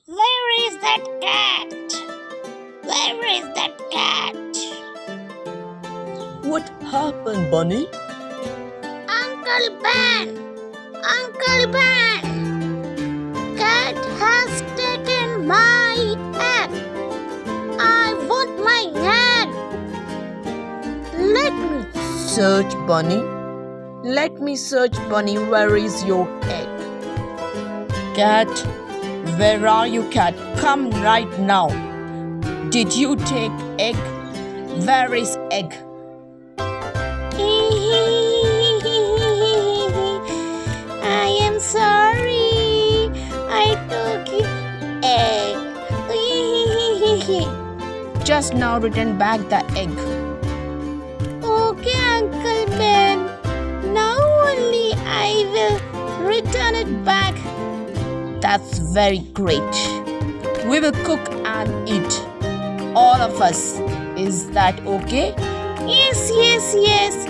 Where is that cat? Where is that cat? What happened, Bunny? Uncle Ben! Uncle Ben! Cat has taken my egg. I want my egg. Let me Search, Bunny. Let me search, Bunny. Where is your egg? Cat, where are you, cat? Come right now. Did you take egg? Where is egg? I am sorry. I took egg. Just now return back the egg. Okay, Uncle Ben. Now only I will return it back. That's very great. We will cook and eat. All of us. Is that okay? Yes, yes, yes.